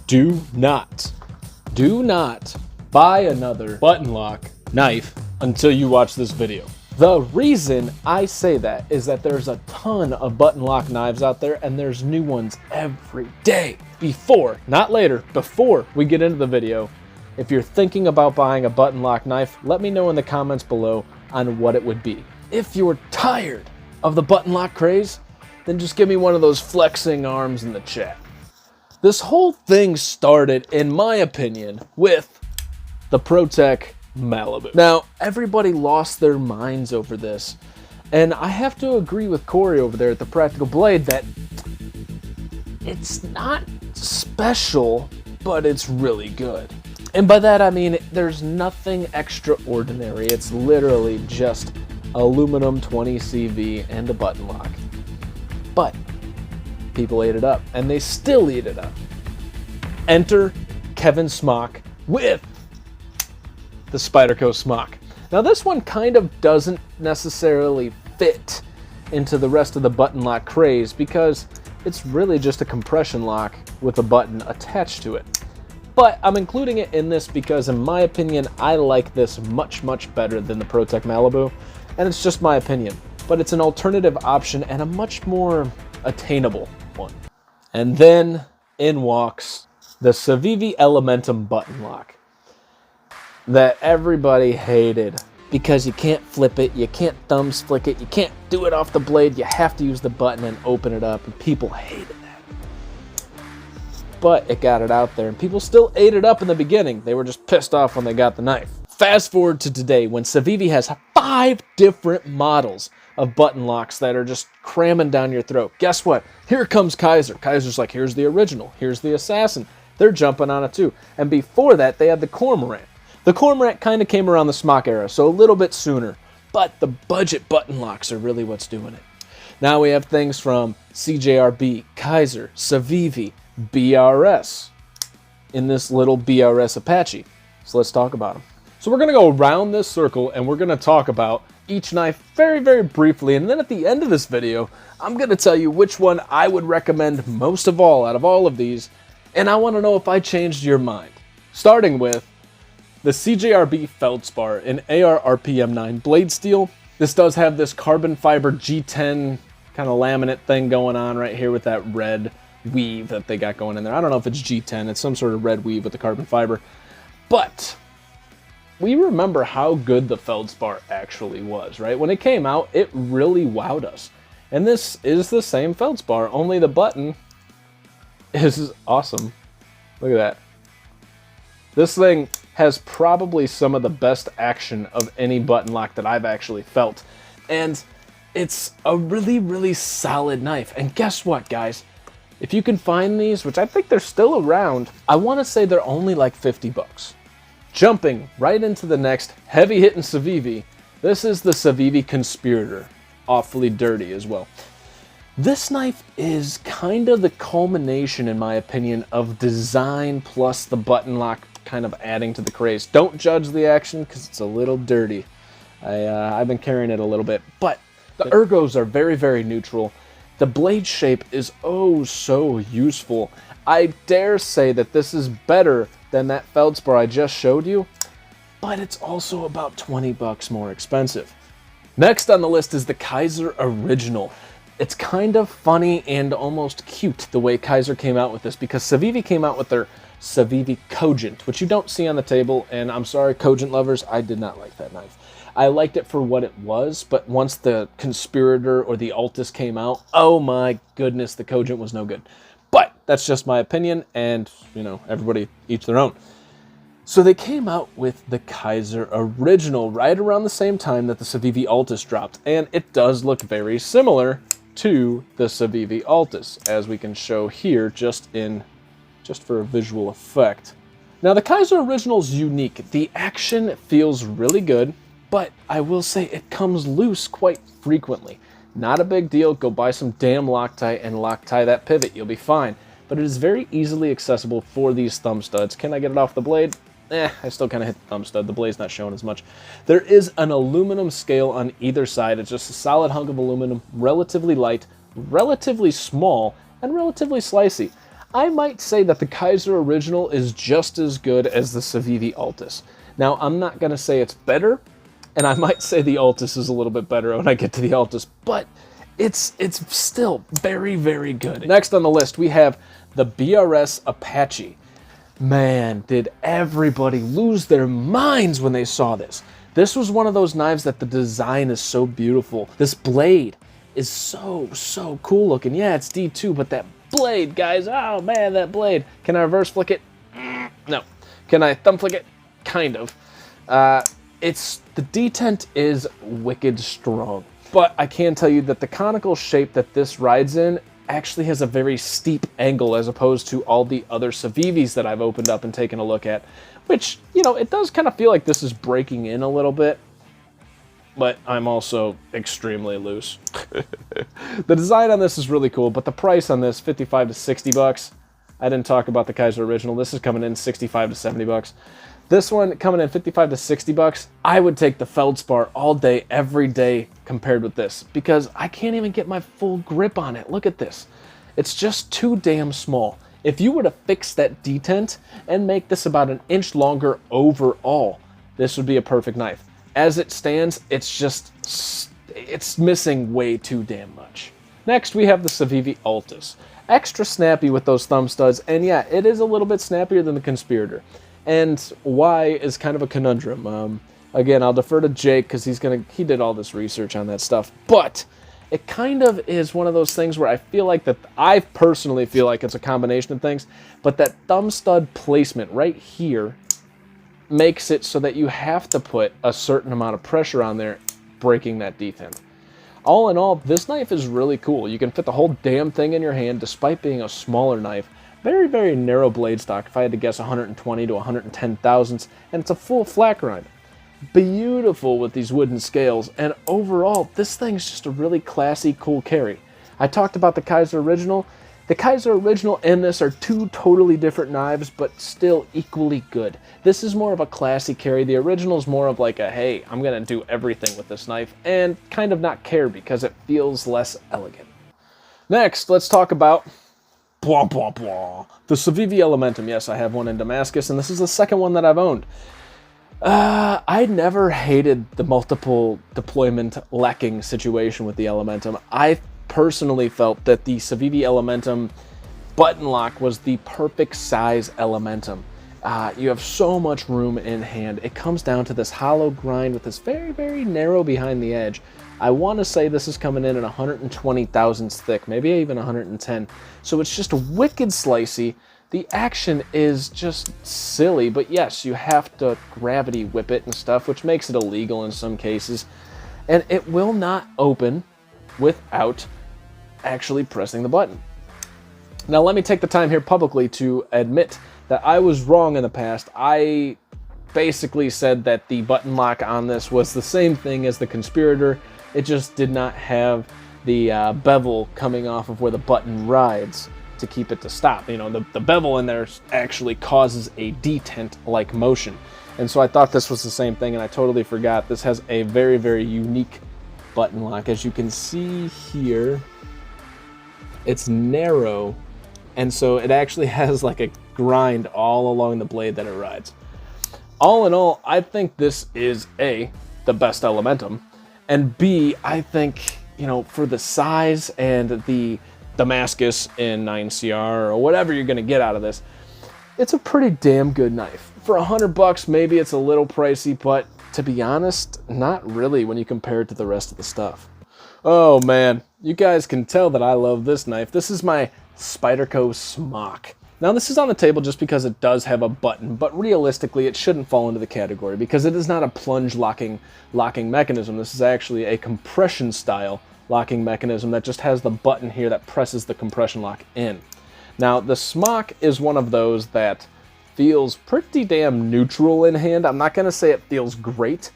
do not buy another button lock knife until you watch this video. The reason I say that is that there's a ton of button lock knives out there and there's new ones every day. Before, not later, before we get into the video, if you're thinking about buying a button lock knife, let me know in the comments below on what it would be. If you're tired of the button lock craze, then just give me one of those flexing arms in the chat. This whole thing started, in my opinion, with the Protech Malibu. Now, everybody lost their minds over this, and I have to agree with Corey over there at the Practical Blade that it's not special, but it's really good. And by that I mean there's nothing extraordinary. It's literally just aluminum 20 CV and a button lock. But people ate it up, and they still eat it up. Enter Kevin Smock with the Spyderco Smock. Now this one kind of doesn't necessarily fit into the rest of the button lock craze because it's really just a compression lock with a button attached to it. But I'm including it in this because in my opinion, I like this much, much better than the Protech Malibu. And it's just my opinion, but it's an alternative option and a much more attainable one. And then in walks the Civivi Elementum button lock that everybody hated because you can't flip it, you can't thumb flick it, you can't do it off the blade, you have to use the button and open it up, and people hated that. But it got it out there, and people still ate it up in the beginning. They were just pissed off when they got the knife. Fast forward to today when Civivi has 5 different models of button locks that are just cramming down your throat. Guess what? Here comes Kizer. Kizer's like, here's the original, here's the assassin. They're jumping on it too. And before that, they had the Cormorant. The Cormorant kind of came around the Smock era, so a little bit sooner, but the budget button locks are really what's doing it. Now we have things from CJRB, Kizer, Civivi, BRS, in this little BRS Apache. So let's talk about them. So we're going to go around this circle and we're going to talk about each knife very, very briefly, and then at the end of this video, I'm going to tell you which one I would recommend most of all out of all of these, and I want to know if I changed your mind. Starting with the CJRB Feldspar in AR RPM9 blade steel. This does have this carbon fiber G10 kind of laminate thing going on right here with that red weave that they got going in there. I don't know if it's G10, it's some sort of red weave with the carbon fiber. But we remember how good the Feldspar actually was, right? When it came out, it really wowed us. And this is the same Feldspar, only the button is awesome. Look at that. This thing has probably some of the best action of any button lock that I've actually felt. And it's a really, really solid knife. And guess what, guys? If you can find these, which I think they're still around, I want to say they're only like 50 bucks. Jumping right into the next heavy-hitting Civivi, this is the Civivi Conspirator. Awfully dirty as well. This knife is kind of the culmination, in my opinion, of design plus the button lock kind of adding to the craze. Don't judge the action because it's a little dirty. I've been carrying it a little bit, but the ergos are very, very neutral. The blade shape is oh so useful. I dare say that this is better than that Feldspar I just showed you, but it's also about 20 bucks more expensive. Next on the list is the Kizer Original. It's kind of funny and almost cute the way Kizer came out with this, because Civivi came out with their Civivi Cogent, which you don't see on the table, and I'm sorry, Cogent lovers, I did not like that knife. I liked it for what it was, but once the Conspirator or the Altus came out, oh my goodness, the Cogent was no good. But that's just my opinion, and, you know, everybody each their own. So they came out with the Kizer Original right around the same time that the Civivi Altus dropped, and it does look very similar to the Civivi Altus, as we can show here just for a visual effect. Now the Kizer Original is unique. The action feels really good, but I will say it comes loose quite frequently. Not a big deal, go buy some damn Loctite and Loctite that pivot, you'll be fine. But it is very easily accessible for these thumb studs. Can I get it off the blade? I still kind of hit the thumb stud, the blade's not showing as much. There is an aluminum scale on either side. It's just a solid hunk of aluminum, relatively light, relatively small, and relatively slicey. I might say that the Kizer original is just as good as the Civivi Altus. Now, I'm not going to say it's better, and I might say the Altus is a little bit better when I get to the Altus, but it's still very, very good. Next on the list, we have the BRS Apache. Man, did everybody lose their minds when they saw this. This was one of those knives that the design is so beautiful. This blade is so cool looking. Yeah, it's D2, but that blade, guys, oh man, that blade. Can I reverse flick it? No. Can I thumb flick it? Kind of. The detent is wicked strong, but I can tell you that the conical shape that this rides in actually has a very steep angle as opposed to all the other Civivis that I've opened up and taken a look at, which, you know, it does kind of feel like this is breaking in a little bit, but I'm also extremely loose. The design on this is really cool, but the price on this, 55 to 60 bucks. I didn't talk about the Kizer original. This is coming in 65 to 70 bucks. This one coming in 55 to 60 bucks. I would take the Feldspar all day, every day compared with this because I can't even get my full grip on it. Look at this. It's just too damn small. If you were to fix that detent and make this about an inch longer overall, this would be a perfect knife. As it stands, it's missing way too damn much. Next, we have the Civivi Altus. Extra snappy with those thumb studs, and yeah, it is a little bit snappier than the Conspirator. And why is kind of a conundrum. Again, I'll defer to Jake because he did all this research on that stuff. But it kind of is one of those things where I personally feel like it's a combination of things, but that thumb stud placement right here makes it so that you have to put a certain amount of pressure on there, breaking that detent. All in all, this knife is really cool. You can fit the whole damn thing in your hand despite being a smaller knife. Very, very narrow blade stock, if I had to guess 120 to 110 thousandths, and it's a full flat grind. Beautiful with these wooden scales, and overall, this thing's just a really classy, cool carry. I talked about the Kizer original. The Kizer original and this are two totally different knives, but still equally good. This is more of a classy carry. The original is more of like a, hey, I'm gonna do everything with this knife, and kind of not care because it feels less elegant. Next, let's talk about the Civivi Elementum. Yes, I have one in Damascus, and this is the second one that I've owned. I never hated the multiple deployment lacking situation with the Elementum. I personally felt that the Civivi Elementum button lock was the perfect size Elementum. You have so much room in hand. It comes down to this hollow grind with this very, very narrow behind the edge. I want to say this is coming in at 120 thousandths thick, maybe even 110. So it's just wicked slicey. The action is just silly, but yes, you have to gravity whip it and stuff, which makes it illegal in some cases. And it will not open without actually pressing the button. Now let me take the time here publicly to admit that I was wrong in the past. I basically said that the button lock on this was the same thing as the Conspirator. It just did not have the bevel coming off of where the button rides to keep it to stop. You know, the bevel in there actually causes a detent-like motion. And so I thought this was the same thing, and I totally forgot. This has a very, very unique button lock. As you can see here, it's narrow, and so it actually has like a grind all along the blade that it rides. All in all, I think this is A, the best Elementum, and B, I think, you know, for the size and the Damascus in 9CR or whatever you're gonna get out of this, it's a pretty damn good knife. For 100 bucks, maybe it's a little pricey, but to be honest, not really when you compare it to the rest of the stuff. Oh man, you guys can tell that I love this knife. This is my Spyderco Smock. Now this is on the table just because it does have a button, but realistically it shouldn't fall into the category because it is not a plunge locking mechanism. This is actually a compression style locking mechanism that just has the button here that presses the compression lock in. Now the Smock is one of those that feels pretty damn neutral in hand. I'm not gonna say it feels great,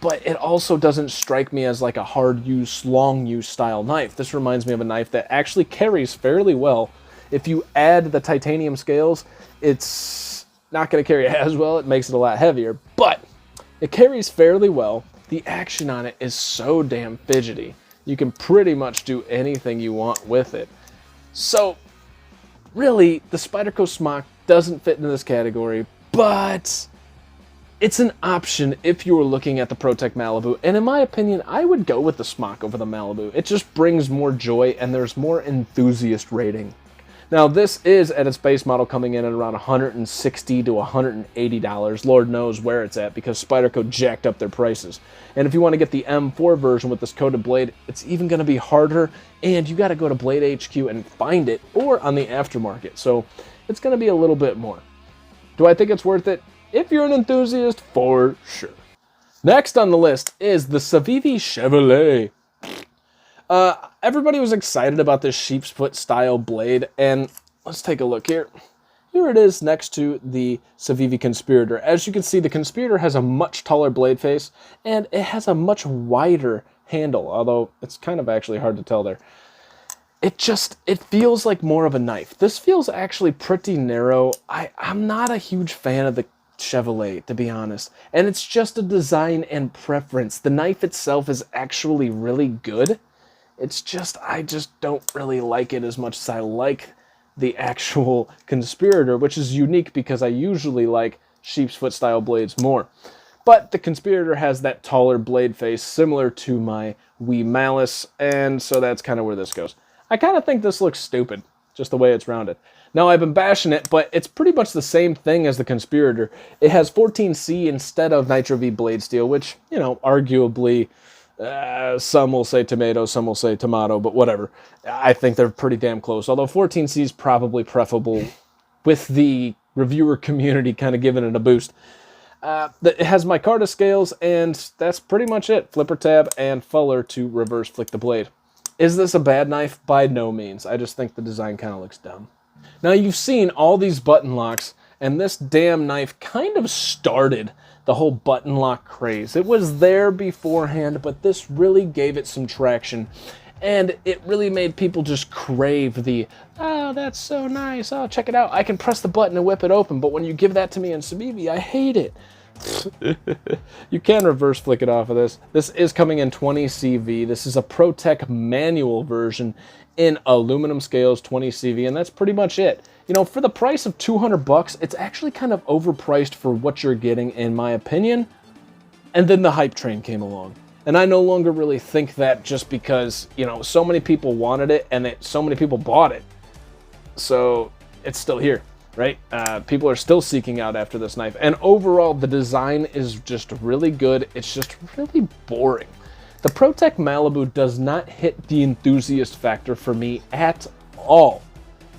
but it also doesn't strike me as like a hard use, long use style knife. This reminds me of a knife that actually carries fairly well. If you add the titanium scales, it's not going to carry as well. It makes it a lot heavier, but it carries fairly well. The action on it is so damn fidgety. You can pretty much do anything you want with it. So Really, the Spyderco Smock doesn't fit into this category, but it's an option if you were looking at the Protech Malibu, and in my opinion, I would go with the Smock over the Malibu. It just brings more joy, and there's more enthusiast rating. Now, this is at its base model coming in at around $160 to $180. Lord knows where it's at because Spyderco jacked up their prices. And if you want to get the M4 version with this coated blade, it's even going to be harder, and you got to go to Blade HQ and find it, or on the aftermarket. So it's going to be a little bit more. Do I think it's worth it? If you're an enthusiast, for sure. Next on the list is the Civivi Chevalier. Everybody was excited about this sheep's foot style blade, and let's take a look here. Here it is next to the Civivi Conspirator. As you can see, the Conspirator has a much taller blade face, and it has a much wider handle, although it's kind of actually hard to tell there. It feels like more of a knife. This feels actually pretty narrow. I'm not a huge fan of the Chevalier, to be honest, and it's just a design and preference. The knife itself is actually really good. It's just, I just don't really like it as much as I like the actual Conspirator, which is unique because I usually like sheep's foot style blades more. But the Conspirator has that taller blade face similar to my Wii Malice, and so that's kind of where this goes. I kind of think this looks stupid, just the way it's rounded. Now, I've been bashing it, but it's pretty much the same thing as the Conspirator. It has 14C instead of Nitro V blade steel, which, you know, arguably, some will say tomato, some will say tomato, but whatever. I think they're pretty damn close, although 14C is probably preferable with the reviewer community kind of giving it a boost. It has micarta scales, and that's pretty much it. Flipper tab and fuller to reverse flick the blade. Is this a bad knife? By no means. I just think the design kind of looks dumb. Now, you've seen all these button locks, and this damn knife kind of started the whole button lock craze. It was there beforehand, but this really gave it some traction, and it really made people just crave the, oh, that's so nice, oh, check it out, I can press the button and whip it open, but when you give that to me in Civivi, I hate it. You can reverse flick it off of this. This is coming in 20 CV. This is a Protech manual version in aluminum scales, 20 CV, and that's pretty much it. You know, for the price of 200 bucks, it's actually kind of overpriced for what you're getting, in my opinion. And then the hype train came along. And I no longer really think that just because, you know, so many people wanted it and so many people bought it. So it's still here, right? People are still seeking out after this knife. And overall, the design is just really good. It's just really boring. The Protech Malibu does not hit the enthusiast factor for me at all.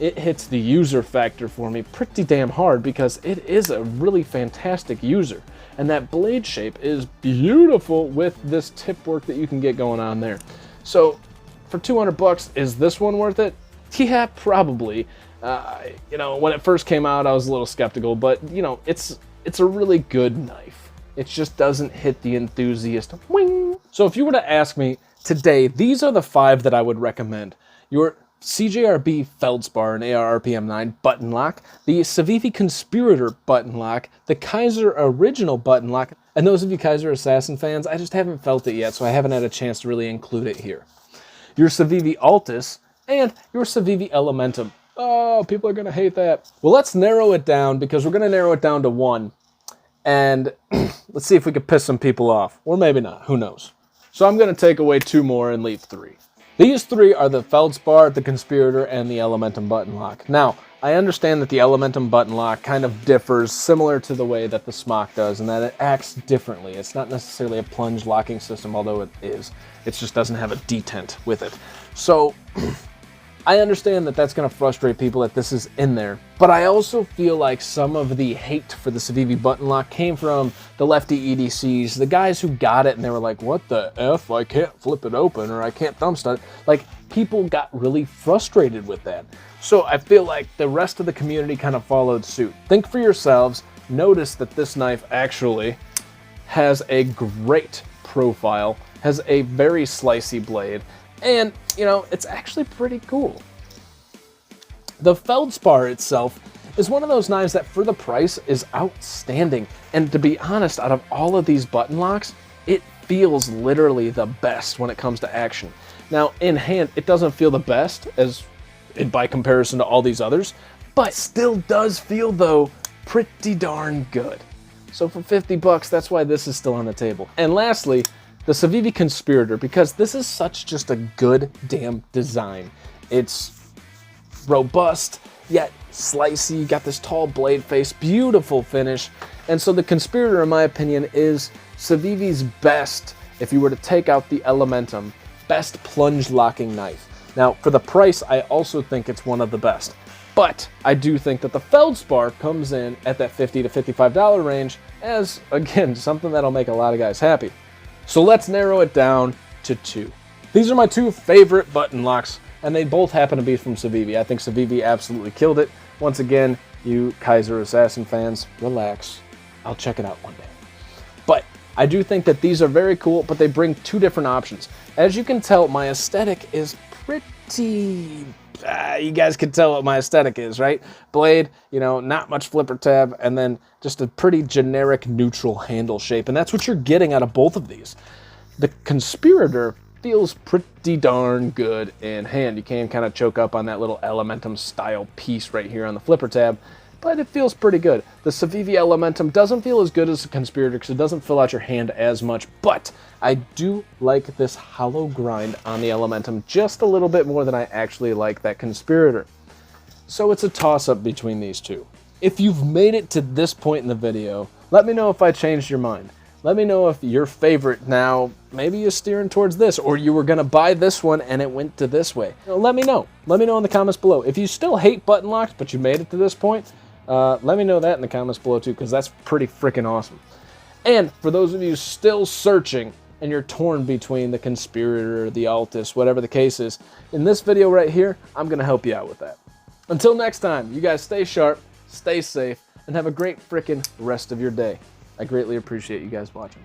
It hits the user factor for me pretty damn hard because it is a really fantastic user. And that blade shape is beautiful with this tip work that you can get going on there. So for 200 bucks, is this one worth it? Yeah, probably. You know, when it first came out, I was a little skeptical, but you know, it's a really good knife. It just doesn't hit the enthusiast. Wing. So if you were to ask me today, these are the 5 that I would recommend. Your CJRB Feldspar and AR RPM9 button lock, the Civivi Conspirator button lock, the Kizer original button lock, and those of you Kizer Assassin fans, I just haven't felt it yet, so I haven't had a chance to really include it here. Your Civivi Altus and your Civivi Elementum. Oh, people are going to hate that. Well, let's narrow it down because we're going to narrow it down to 1. And let's see if we can piss some people off. Or maybe not. Who knows? So I'm going to take away 2 more and leave 3. These 3 are the Feldspar, the Conspirator, and the Elementum button lock. Now, I understand that the Elementum button lock kind of differs similar to the way that the Smock does, and that it acts differently. It's not necessarily a plunge locking system, although it is. It just doesn't have a detent with it. So I understand that that's going to frustrate people that this is in there, but I also feel like some of the hate for the Civivi button lock came from the lefty EDCs, the guys who got it and they were like, what the F, I can't flip it open or I can't thumb stud. Like, people got really frustrated with that. So I feel like the rest of the community kind of followed suit. Think for yourselves, notice that this knife actually has a great profile, has a very slicey blade, and, you know, it's actually pretty cool. The Feldspar itself is one of those knives that for the price is outstanding. And to be honest, out of all of these button locks, it feels literally the best when it comes to action. Now, in hand, it doesn't feel the best, as by comparison to all these others, but still does feel, though, pretty darn good. So for 50 bucks, that's why this is still on the table. And lastly, the Civivi Conspirator, because this is such just a good damn design. It's robust, yet slicey, you got this tall blade face, beautiful finish. And so the Conspirator, in my opinion, is Civivi's best, if you were to take out the Elementum, best plunge locking knife. Now, for the price, I also think it's one of the best. But I do think that the Feldspar comes in at that $50 to $55 range as, again, something that'll make a lot of guys happy. So let's narrow it down to two. These are my two favorite button locks, and they both happen to be from Civivi. I think Civivi absolutely killed it. Once again, you Kizer Assassin fans, relax. I'll check it out one day. But I do think that these are very cool, but they bring two different options. As you can tell, my aesthetic is pretty... you guys can tell what my aesthetic is, right? Blade, you know, not much flipper tab, and then just a pretty generic neutral handle shape. And that's what you're getting out of both of these. The Conspirator feels pretty darn good in hand. You can kind of choke up on that little Elementum style piece right here on the flipper tab, but it feels pretty good. The Civivi Elementum doesn't feel as good as the Conspirator because it doesn't fill out your hand as much, but I do like this hollow grind on the Elementum just a little bit more than I actually like that Conspirator. So it's a toss-up between these two. If you've made it to this point in the video, let me know if I changed your mind. Let me know if your favorite now, maybe you're steering towards this, or you were gonna buy this one and it went to this way. Let me know. Let me know in the comments below. If you still hate button locks, but you made it to this point, let me know that in the comments below too, because that's pretty freaking awesome. And for those of you still searching and you're torn between the Conspirator, the Altus, whatever the case is, in this video right here, I'm gonna help you out with that. Until next time, you guys stay sharp, stay safe, and have a great freaking rest of your day. I greatly appreciate you guys watching.